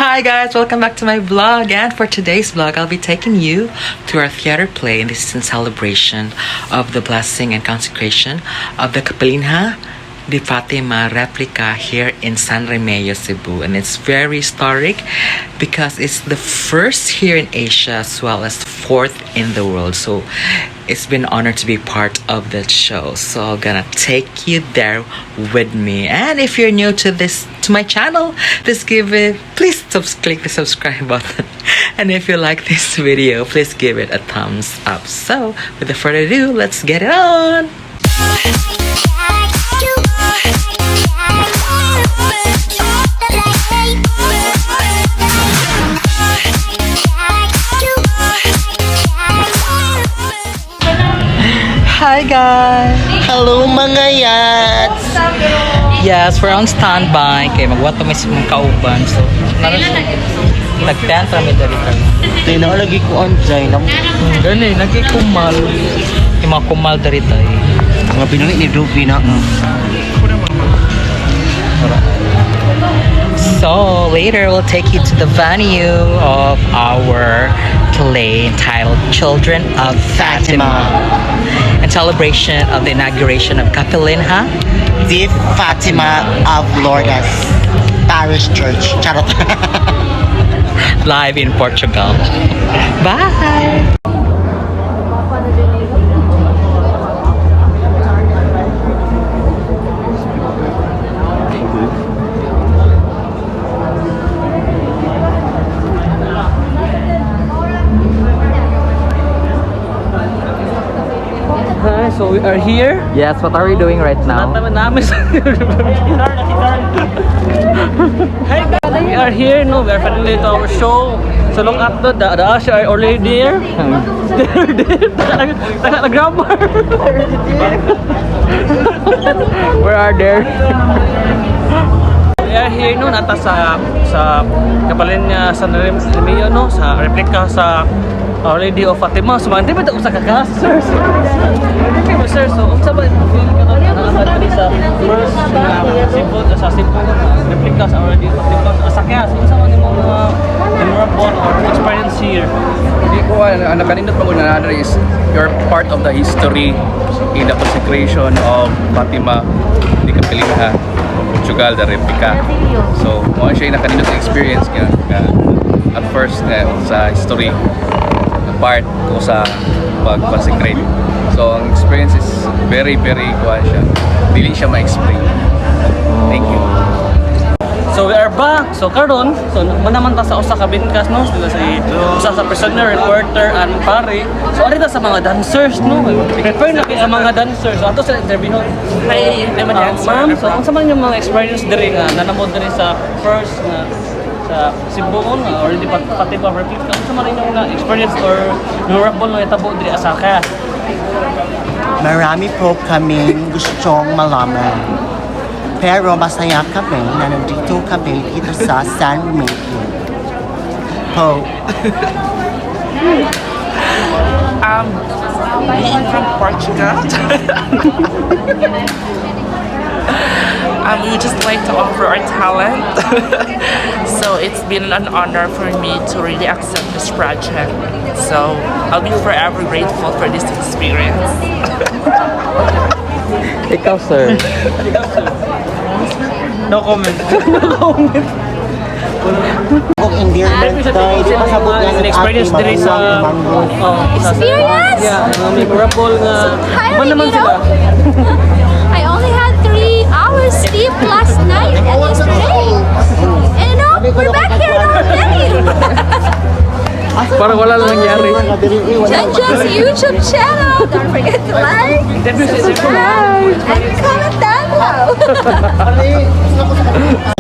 Hi guys, welcome back to my vlog, and for today's vlog I'll be taking you to our theater play, and this is in celebration of the blessing and consecration of the Capelinha De Fatima Replica here in San Remeo, Cebu. And it's very historic because it's the first here in Asia as well as the fourth in the world. So it's been an honor to be part of that show. So I'm gonna take you there with me. And if you're new to my channel, please click the subscribe button. And if you like this video, please give it a thumbs up. So without further ado, let's get it on. Hi guys! Hello mga Yadz! Yes, we're on standby. Kaya magwato may simong kauban. So, nag-tent kami dali kami. Tayo na lagi ko on dyan. Gani, nagkikumal. Yung mga kumal dari tayo. Mga pinangit ni Ruby na. So, later we'll take you to the venue of our play entitled Children of Fatima. In celebration of the inauguration of Capelinha De Fatima of Lourdes Parish Church. Charot. Live in Portugal. Bye! Hi, so we are here. Yes, what are we doing right now? We are here, no? We are finally to our show. So look up the usher are already there. They're there. Nag-grabber. Where are they? We are here, no? Nata sa Capelinha San Remeo, no? Sa replica sa Our Lady of Fatima. So, hindi ba ito sa kakasers? Sir, so, unsa ba feel ka na nakakad sa first sa Cebu replica sa Our Lady of Fatima? Sa kaya, unsa man yung mga memorable or experience here? Hindi ko, ang nakanindot pa ko na another is you're part of the history in the consecration of Fatima di Capelinha, Portugal, the replica. So, mo siya yung nakanindot na experience ka at first sa history part ko sa pag-consecrate. So, ang experience is very, very kuha siya. Dili siya ma-explain. Thank you. So, we are back. So, karon, so, manaman ta sa usa ka binkas, no? Usa sa prisoner, reporter, and pare. So, alita sa mga dancers, no? Prepare na kayo sa mga dancers. So, ato sila interview, no? Hi, ma'am. So, ang sama yung mga experience diri nga, nanamod diri sa first na sa Cebu or di Fatima Replica. Ano sa rin yung experience or memorable na itabo diri asaka? Marami po kaming gustong malaman. Pero masaya kami na nandito kami dito sa San Remeo. Po. Being from Portugal, we would just like to offer our talent. So it's been an honor for me to really accept this project. So I'll be forever grateful for this experience. Ikaw, sir. No comment. Kung endearment tayo, di masabot niya An experience diri sa Experience? Yeah, memorable nga. Ba naman sila? I only had 3 hours sleep last night and yesterday. And we're back here in our venue. Parang wala lang nangyari. Janjan's YouTube channel. Don't forget to like, subscribe, and comment down below.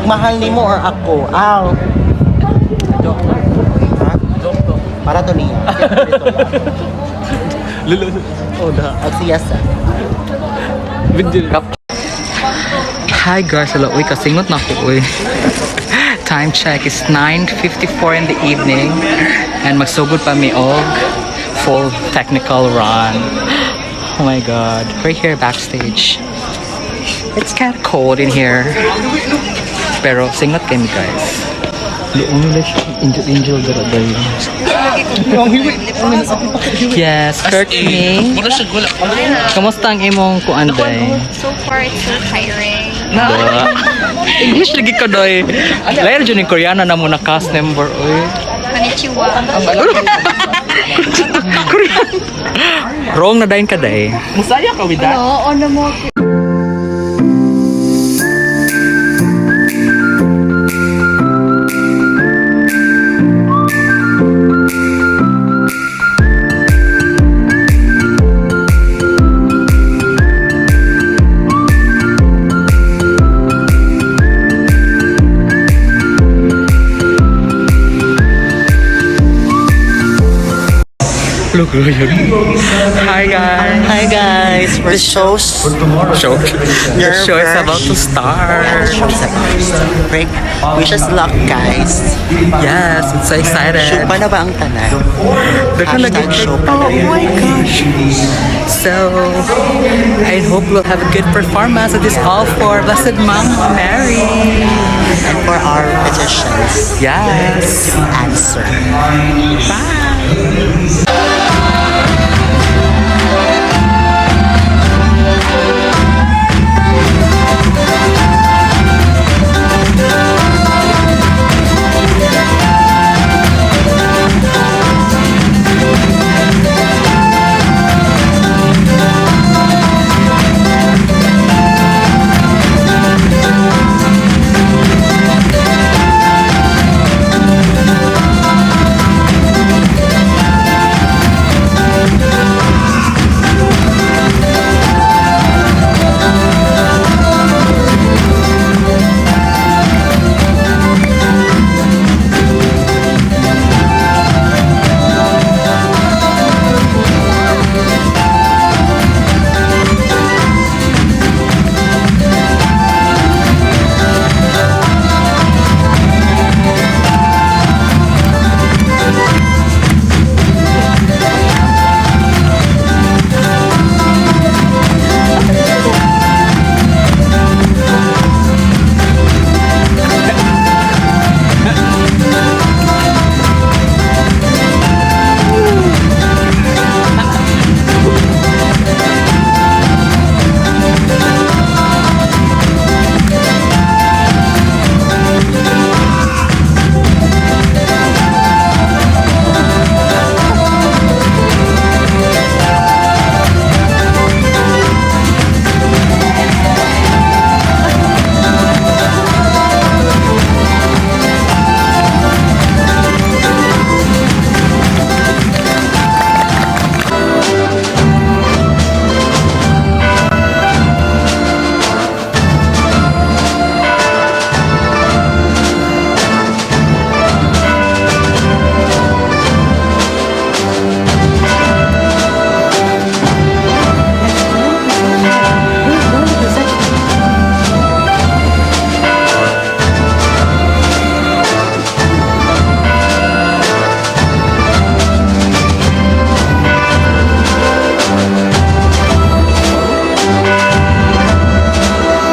Mahal ni mo or ako? Aw. Ha? Para to niya. Oh, da. At siyasa. Hi guys, hello. Uy, kasingot na ako, uy. Time check is 9:54 in the evening. And magsugod pa mi og full technical run. Oh my god. We're here backstage. It's kind of cold in here. Pero singot kami guys. Angel dara-dara. Yes, Courtney. Mura siya gula. Kamusta ang imong kuan day? So far, it's so tiring. English lagi ka doy. Lain dyan yung Koreana na mo na cast member. Oy. Konnichiwa. Korean. Wrong na dahin ka day. Musaya ka with that? Oo, ano mo. Look, hi guys. Hi guys, the show's Show. The show is about to start. break. Wish us luck, guys. Yes, I'm so excited. Show pa na ba ang tanan? Hashtag show pa Oh na. my gosh. So, I hope we'll have a good performance at this hall for Blessed Mama Mary. And for our petitions, Yes. answer.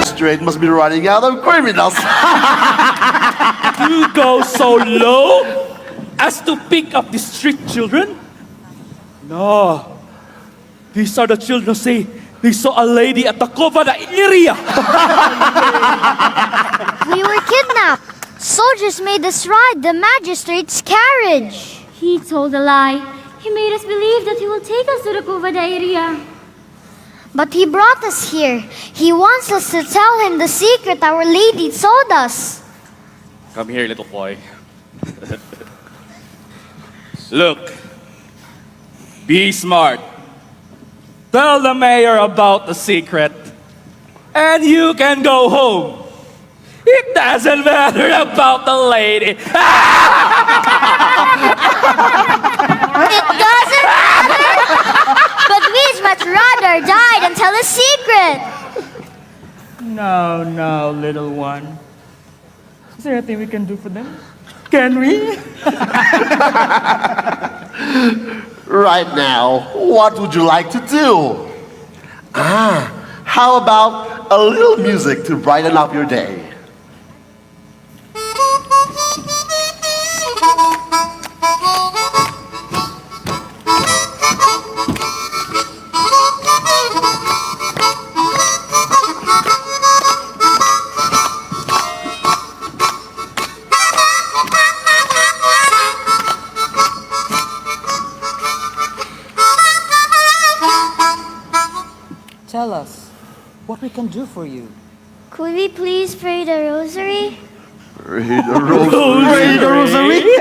Magistrate must be running out of criminals. You go so low as to pick up the street children? No. These are the children who say they saw a lady at the Covada area. We were kidnapped. Soldiers made us ride the magistrate's carriage. He told a lie. He made us believe that he will take us to the Covada area. But he brought us here. He wants us to tell him the secret Our Lady told us. Come here, little boy. Look. Be smart. Tell the mayor about the secret. And you can go home. It doesn't matter about the lady. It doesn't matter. But we'd much rather die than tell a secret. No, little one. Is there anything we can do for them? Can we? Right now, what would you like to do? How about a little music to brighten up your day? tell us what we can do for you. Could we please pray the rosary? Pray the rosary. Rosary?